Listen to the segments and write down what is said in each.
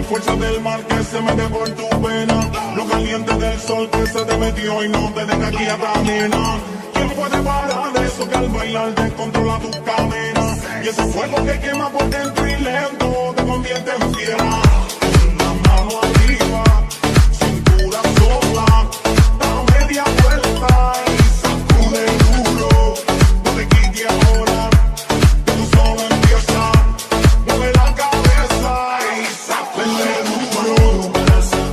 fuerza del mar que se mete por tu vena, lo caliente del sol que se te metió y no te deja quieta, nena. ¿Quién puede parar eso que al bailar descontrola tus cadenas? Y ese fuego que quema por dentro y lento te convierte en fiera. La mano arriba, cintura sola, da media vuelta y sacude duro. No te quites ahora, que tú solo empieza. Mueve la cabeza y sacude duro.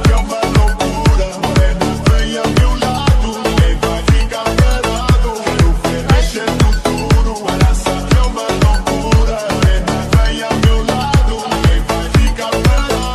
Que me locura, morena bella a mi lado, que vai ficar pelado. Quero oferecer futuro. Que me loucura, morena bella a mi lado, que vai ficar pelado.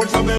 fuerza del